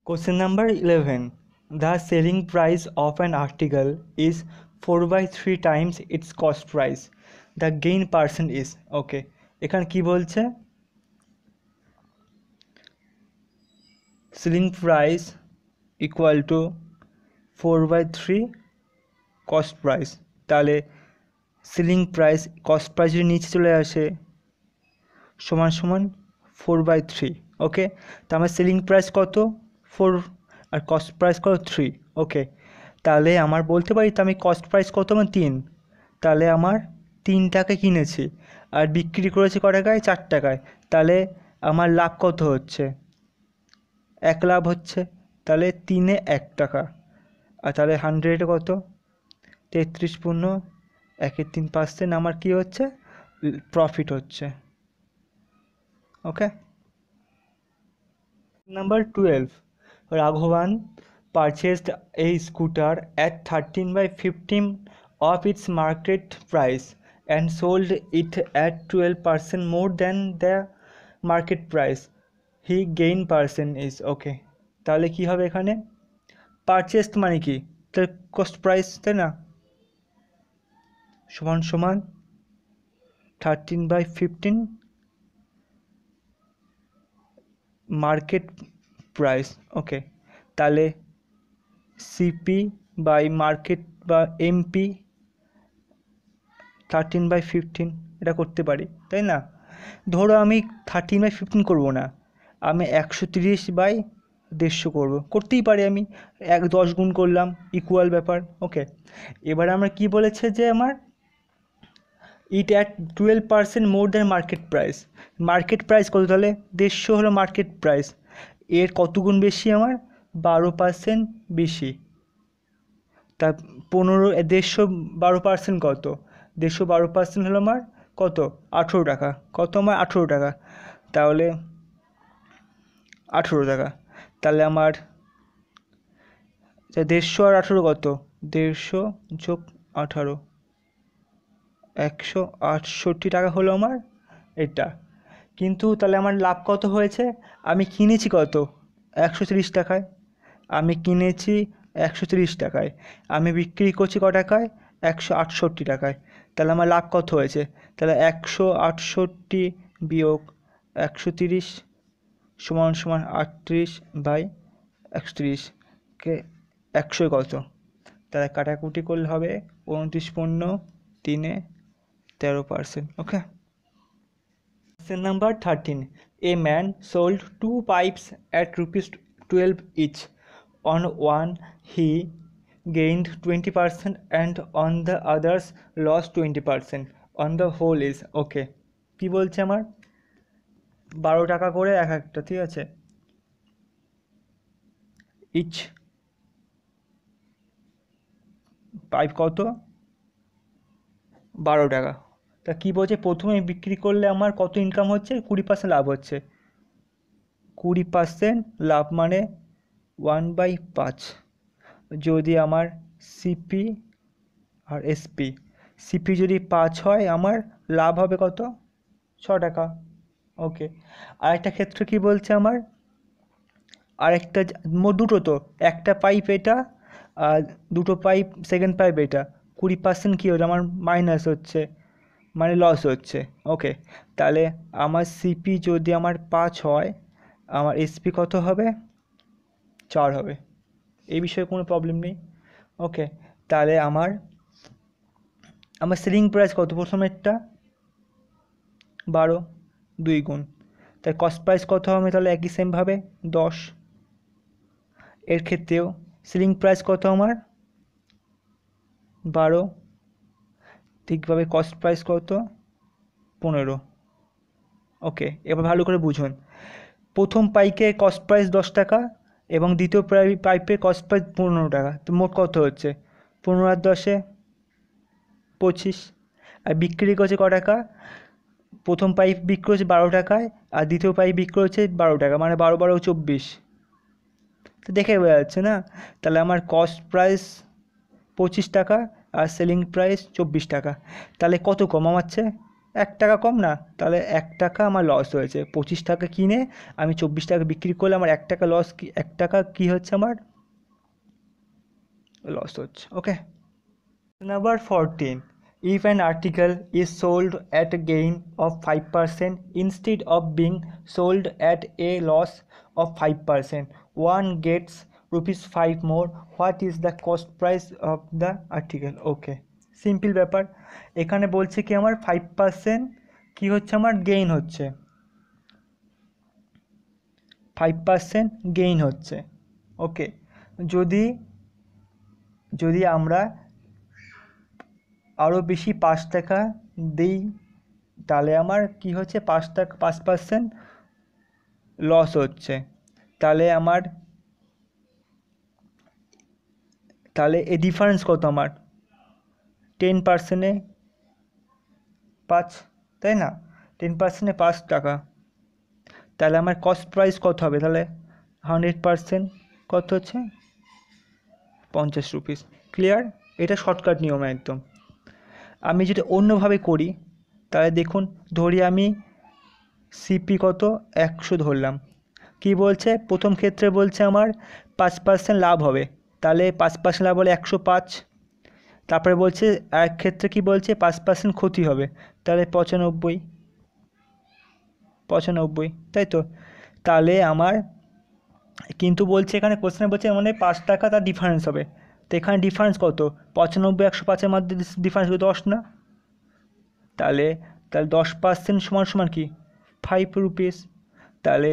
Question number 11. The selling price of an article is 4 by 3 times its cost price. The gain percent is okay. এখানে কি বলছে? Selling price equal to 4 by 3 cost price. তাহলে selling price cost price যদি নিচে চলে আসে সমান সমান 4 by 3. ওকে, তো আমার সেলিং প্রাইস কত 4 আর কস্ট প্রাইস কত 3. ওকে, তাহলে আমার বলতে পারি তো আমি কস্ট প্রাইস কত আমার 3, তাহলে আমার 3 টাকা কিনেছি আর বিক্রি করেছি ক টাকায় 4 টাকায়, তাহলে আমার লাভ কত হচ্ছে 1 লাভ হচ্ছে, তাহলে 3-এ 1 টাকা। আর তাহলে 100 কত 33 পূর্ণ 1/3% আমার কি হচ্ছে প্রফিট হচ্ছে। ওকে, number 12. Raghavan purchased a scooter at 13 by 15 of its market price and sold it at 12% more than the market price. He gain percent is okay. তাহলে কি হবে এখানে পারচেসড মানে কি তার কস্ট প্রাইস, তাই না, সমান সমান 13 by 15 মার্কেট প্রাইস। ওকে, তাহলে সিপি বাই মার্কেট বা এমপি 13 by 15 এটা করতে পারি, তাই না। ধরো আমি 13 by 15 করবো না, আমি 130 বাই 150 করবো, করতেই পারি আমি 10 গুণ করলাম, ইকুয়াল ব্যাপার। ওকে, এবার আমরা কি বলেছে যে আমার it at 12% more than market price. Market price কত, তাহলে 150 হলো মার্কেট প্রাইস, এর কত গুণ বেশি আমার 12% বেশি। তা 150 12% কত, 12% হলো আমার কত 18 টাকা, কত আমার 18 টাকা, তাহলে 18 টাকা, তাহলে আমার 150 আর 18 কত 150 যোগ 18 168 টাকা হলো আমার এটা। কিন্তু তাহলে আমার লাভ কত হয়েছে, আমি কিনেছি কত 130 টাকায়, আমি কিনেছি 130 টাকায়, আমি বিক্রি করছি ক টাকায় 168 টাকায়, তাহলে আমার লাভ কত হয়েছে, তাহলে 168 বিয়োগ 130 সমান সমান 38 বাই 130 কে 100 কত, তাহলে কাটাকুটি করলে হবে 29 পূর্ণ 3-এ 13%। ওকে, question number 13. A man sold 2 pipes at rupees 12 each. On one he gained 20% and on the others lost 20%. On the whole is okay. কি বলছে আমার 12 টাকা করে এক একটা, ঠিক আছে, ইচ পাইপ কত 12 টাকা। তা কি বলছে প্রথমে বিক্রি করলে আমার কত ইনকাম হচ্ছে 20% লাভ হচ্ছে, 20% লাভ মানে 1/5। যদি আমার সিপি আর এসপি, সিপি যদি 5 হয় আমার লাভ হবে কত 6 টাকা। ওকে, আরেকটা ক্ষেত্রে কি বলছে আমার আরেকটা দুটো, তো একটা পাইপ এটা আর দুটো পাইপ সেকেন্ড পাইপ এটা, 20% কী হচ্ছে আমার মাইনাস হচ্ছে মানে লস হচ্ছে। ওকে, তাহলে আমার সিপি যদি আমার 5 হয় আমার এসপি কত হবে 4 হবে, এই বিষয়ে কোনো প্রবলেম নেই। ওকে, তাহলে আমার সেলিং প্রাইস কত প্রথমেরটা 12 2 গুণ, তাই কস্ট প্রাইস কত হবে তাহলে একই সেমভাবে 10। এর ক্ষেত্রেও সেলিং প্রাইস কত আমার 12, ঠিকভাবে কস্ট প্রাইস কত 15। ওকে, এবার ভালো করে বুঝুন, প্রথম পাইপে কস্ট প্রাইস 10 টাকা এবং দ্বিতীয় পাইপে কস্ট প্রাইস 15 টাকা, তো মোট কত হচ্ছে 15 আর 10-এ 25, আর বিক্রি করছে ক টাকা, প্রথম পাইপ বিক্রি হচ্ছে 12 টাকায় আর দ্বিতীয় পাইপ বিক্রি হচ্ছে 12 টাকা, মানে 12 12 24, তো দেখে বোঝা যাচ্ছে না। তাহলে আমার কস্ট প্রাইস 25 টাকা আর সেলিং প্রাইস 24 টাকা, তাহলে কত কম আমাচ্ছে 1 টাকা কম না, তাহলে 1 টাকা আমার লস হয়েছে। 25 টাকা কিনে আমি 24 টাকা বিক্রি করলে আমার 1 টাকা লস, 1 টাকা কী হচ্ছে আমার লস হচ্ছে। ওকে, number 14, if an article is sold at a gain of 5% instead of being sold at a loss of 5%, one gets rupees 5 more, what is the cost price of the article? Okay, simple ব্যাপার। এখানে বলছে কি আমার 5% কি হচ্ছে, আমার gain হচ্ছে, 5% gain হচ্ছে। ওকে, যদি যদি আমরা আরও বেশি 5 টাকা দিই তাহলে আমার কি হচ্ছে, 5 টাকা 5% লস হচ্ছে। তাহলে আমার, তাহলে এই ডিফারেন্স কত আমার, 10%-এ 5, তাই না? 10%-এ 5 টাকা, তাহলে আমার কস্ট প্রাইস কত হবে? তাহলে 100% কত হচ্ছে, 50 রুপিস। ক্লিয়ার? এটা শর্টকাট নিয়ম একদম। আমি যদি অন্যভাবে করি তাহলে দেখুন, ধরি আমি সিপি কত 100 ধরলাম, কি বলছে প্রথম ক্ষেত্রে বলছে আমার 5% লাভ হবে, তাহলে 5% লাভ হলে 105। তারপরে বলছে এক ক্ষেত্রে কি বলছে 5% ক্ষতি হবে, তাহলে 95, তাই তো? তাহলে আমার কিন্তু বলছে এখানে কোশ্চেনে বলছে মানে 5 টাকা তার ডিফারেন্স হবে, তো এখানে ডিফারেন্স কত, 95 105-এর মধ্যে ডিফারেন্স 10 না? তাহলে তাহলে 10% সমান সমান কি 5 রুপিস, তাহলে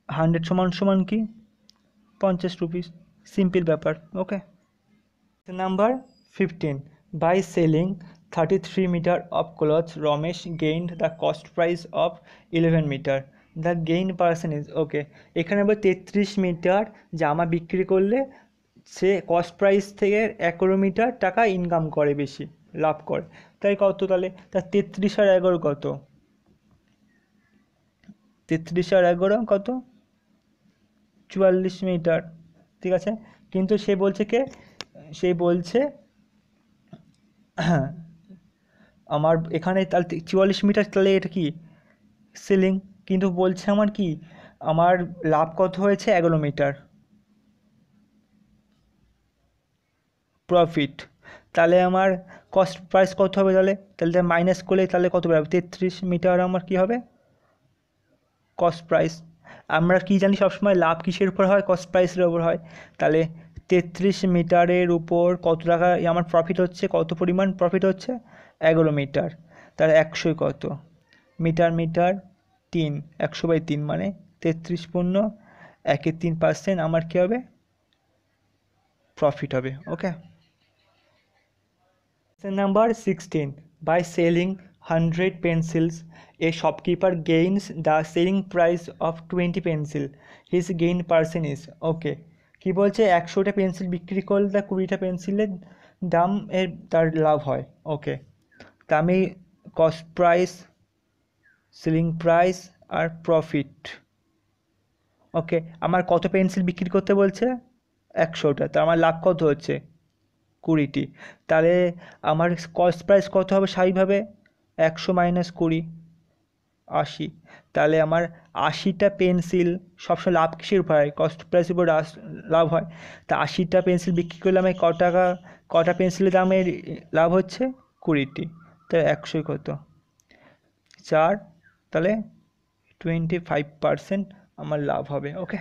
100 সমান সমান কি 50 রুপিস। সিম্পল ব্যাপার। ওকে, number 15, by selling 33 meter of clothes Ramesh gained the cost price of 11 meter, the gain person is, ওকে, এখানে আবার 33 মিটার জামা বিক্রি করলে সে কস্ট প্রাইস থেকে 11 মিটার টাকা ইনকাম করে, বেশি লাভ করে। তাই কত, তাহলে তার 33 আর 11 কত, 33 আর 11 কত, 44 মিটার, ঠিক আছে। কিন্তু সে বলছে কে, সে বলছে আমার এখানে তাহলে 44 মিটার, তাহলে এটা কি সেলিং, কিন্তু বলছে আমার কি আমার লাভ কত হয়েছে 11 মিটার প্রফিট, তাহলে আমার কস্ট প্রাইস কত হবে, তাহলে তাহলে মাইনাস করলে তাহলে কত বেরোবে, 33 মিটার আমার কি হবে কস্ট প্রাইস। আমরা কি জানি সবসময় লাভ কিসের উপর হয়, কস্ট প্রাইসের উপর হয়। তাহলে 33 মিটারের উপর কত টাকা আমার প্রফিট হচ্ছে, কত পরিমাণ প্রফিট হচ্ছে 11 মিটার, তাহলে 100 কত মিটার, মিটার 3, 100/3 মানে 33.13% আমার কী হবে প্রফিট হবে। ওকে, number 16, by selling 100 pencils a shopkeeper gains the selling price of 20 pencil, his gain person is, ওকে, কি বলছে 100টা পেন্সিল বিক্রি করলে তার 20টা পেন্সিলের দাম এর তার লাভ হয়। ওকে, তা আমি কস্ট প্রাইস, সেলিং প্রাইস আর প্রফিট। ওকে, আমার কত পেন্সিল বিক্রি করতে বলছে 100টা, তা আমার লাভ কত হচ্ছে 20টি, তাহলে আমার কস্ট প্রাইস কত হবে স্বাভাবিকভাবে 100 - 20 80, তাহলে আমার 80টা পেন্সিল সবসময় লাভ কিসের উপর হয়, কস্ট প্রাইসের উপর লাভ হয়। তা 80টা পেন্সিল বিক্রি করলে আমি কটা পেন্সিলের দামের লাভ হচ্ছে 20টি, তাহলে 100 কত 4, তাহলে 25% আমার লাভ হবে। ওকে,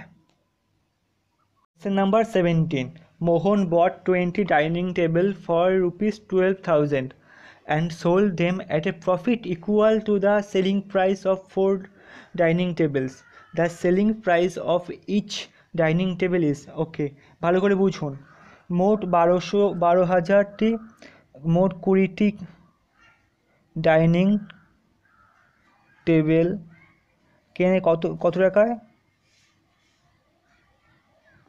number 17, Mohan bought 20 dining table for rupees 12,000 and sold them at a profit equal to the selling price of 4 dining tables. The selling price of each dining table is, okay, ভালো করে বুঝুন, মোট 12,000টি, মোট 20টি ডাইনিং টেবিল কেনে কত কত টাকায়,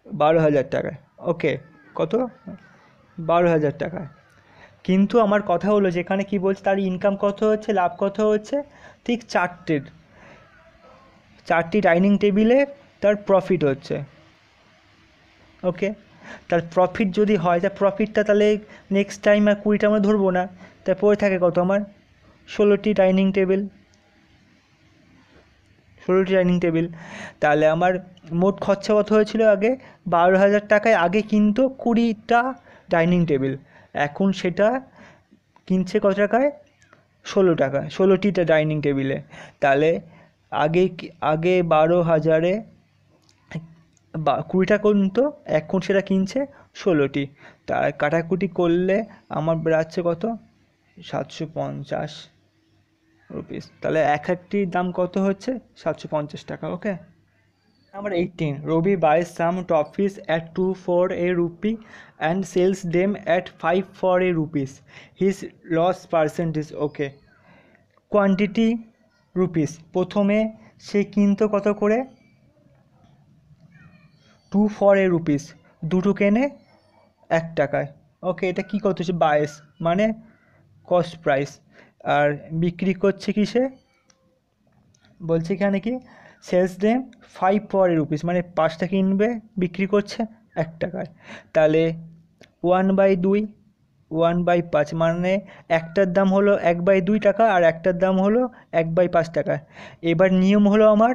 12,000 টাকায়। ওকে, কত 12,000 টাকায়। কিন্তু আমার কথা হলো যেখানে কি বলছে তার ইনকাম কত হচ্ছে, লাভ কত হচ্ছে, ঠিক 4টি ডাইনিং টেবিলে তার প্রফিট হচ্ছে। ওকে, তার প্রফিট যদি হয়, তার প্রফিটটা তাহলে নেক্সট টাইম আর 20টা আমরা ধরবো না, তাই পড়ে থাকে কত আমার ষোলোটি ডাইনিং টেবিল, 16টি ডাইনিং টেবিল। তাহলে আমার মোট খরচা কত হয়েছিল আগে? 12,000 টাকায় আগে কিনতো 20টা ডাইনিং টেবিল, এখন সেটা কিনছে কত টাকায়? 16 টাকা, 16টিটা ডাইনিং টেবিলে। তাহলে আগে 12,000-এ 20টা কিনতো, এখন সেটা কিনছে 16টি। তার কাটাকুটি করলে আমার বেরাচ্ছে কত? 750 রুপিস। তাহলে একটির দাম কত হচ্ছে? 750 টাকা। ওকে। Number 18. Robi buys some toffees at 2 for a rupee and sells them at 5 for a rupees. His loss percentage. Okay. Quantity rupees. প্রথমে সে কিনতো কত করে? 2 for a rupees, দুটো কেনে 1 টাকায়। ওকে, এটা কি করতেছে? বায়াস মানে কস্ট প্রাইস। আর বিক্রি করছে কিসে? বলছে এখানে কি sales them 5 for a rupees, মানে 5টা কিনবে, বিক্রি করছে 1 টাকায়। তাহলে 1/2, 1/5, মানে একটার দাম হলো 1/2 টাকা আর একটার দাম হলো 1/5 টাকা। এবার নিয়ম হলো আমার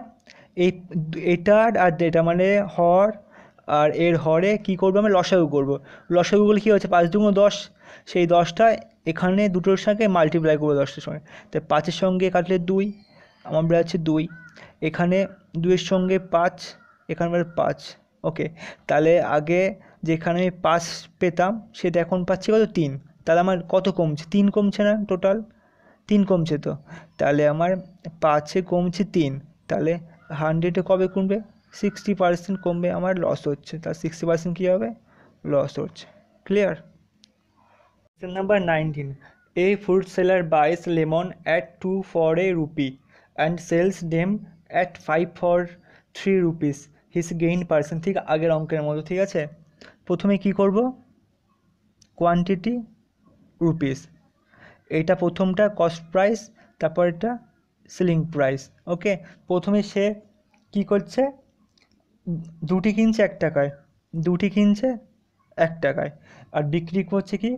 এটার আর এটা মানে হর আর এর হরে কি করবো? আমি লসাগু করবো। লসাগু করলে কী হচ্ছে? 5 দুগুণ 10, সেই 10টা এখানে দুটোর সঙ্গে মাল্টিপ্লাই করবো 10টার সঙ্গে। তাই 5-এর সঙ্গে কাটলে 2, আমার বেরোচ্ছে 2। এখানে 2-এর সঙ্গে 5, এখানে বেরো 5। ওকে, তাহলে আগে যেখানে আমি 5 পেতাম সেটা এখন পাচ্ছি কত? 3। তাহলে আমার কত কমছে? 3 কমছে না? টোটাল 3 কমছে তো। তাহলে আমার 5-এ কমছে 3, তাহলে 100-এ কবে কমবে? 60% কমবে, আমার লস হচ্ছে। তার 60% কী হবে? লস হচ্ছে। Clear? Number 19. A fruit seller buys lemon at 2 for a rupee and sells them at 5 for 3 rupees. His gain percent. ঠিক আগের অঙ্কের মতো, ঠিক আছে? প্রথমে কি করব? কোয়ান্টিটি রুপিস, এটা প্রথমটা কস্ট প্রাইস, তারপর এটা সেলিং প্রাইস। ওকে, প্রথমে সে কি করছে? দুটি কিনছে 1 টাকায়, দুটি কিনছে 1 টাকায়, আর বিক্রি করছে কি?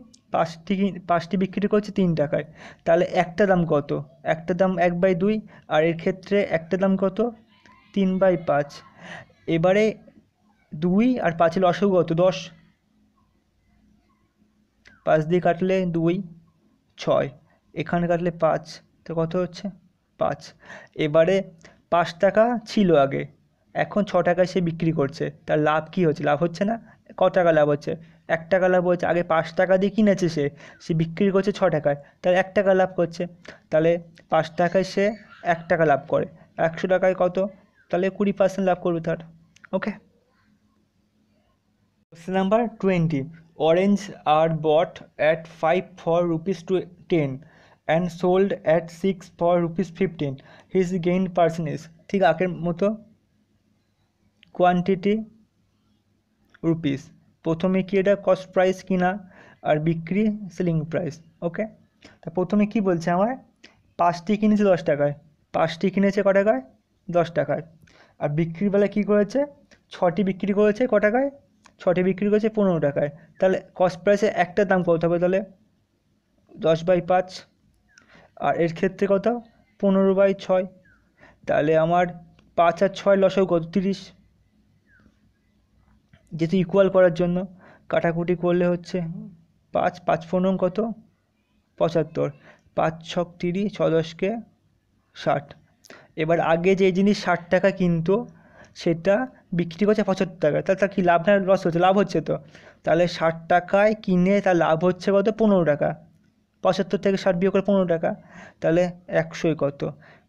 5টি বিক্রি করছে 3 টাকায়। তাহলে একটা দাম কত? একটা দাম 1/2, আর এর ক্ষেত্রে একটা দাম কত? 3/5। এবারে 2 আর 5-এর লসাগু কত? 10। 5 দিয়ে কাটলে 2, 6, এখানে কাটলে 5, তো কত হচ্ছে? 5। এবারে 5 টাকা ছিল আগে, এখন 6 টাকায় সে বিক্রি করছে। তার লাভ কি হচ্ছে? লাভ হচ্ছে না? কত টাকা লাভ হচ্ছে? 1 টাকা লাভ হচ্ছে। আগে 5 টাকা দিয়ে কিনেছে, সে বিক্রি করছে 6 টাকায়, তাহলে 1 টাকা লাভ করছে। তাহলে 5 টাকায় সে 1 টাকা লাভ করে, 100 টাকায় কত? তাহলে 20% লাভ করবে তার। ওকে। Question number 20. Oranges are bought at 5 for rupees 10 and sold at 6 for rupees 15. His gain percentage. ঠিক আগের মতো, কোয়ান্টিটি রুপিস, প্রথমে কি এটা কস্ট প্রাইস কিনা আর বিক্রি সেলিং প্রাইস। ওকে, তা প্রথমে কি বলছে আমার? 5টি কিনেছে 10 টাকায়, 5টি কিনেছে ক টাকায়? 10 টাকায়। আর বিক্রির বেলা কী করেছে? 6টি বিক্রি করেছে ক টাকায়? 6টি বিক্রি করেছে 15 টাকায়। তাহলে কস্ট প্রাইসে একটার দাম কত হবে? তাহলে 10/5, আর এর ক্ষেত্রে কত? 15/6। তাহলে আমার 5 আর 6 লসাগু কত? 30। যেহেতু ইকুয়াল করার জন্য কাটাকুটি করলে হচ্ছে 5, 5 15 কত? 75, 5 6 30, 6 10 60। এবার আগে যে জিনিস 60 টাকা কিনতো সেটা বিক্রি করছে 75 টাকায়, তাহলে তার কি লাভ না লস হচ্ছে? লাভ হচ্ছে তো। তাহলে 60 টাকায় কিনে তার লাভ হচ্ছে কত? 15 টাকা। 75 থেকে 60 বিয়োগ করে 15 টাকা, তাহলে 100 কত?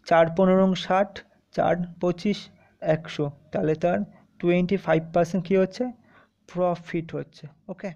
4 15 60, 4 25, 100। তাহলে তার 25% কী হচ্ছে? প্রফিট হচ্ছে। ওকে।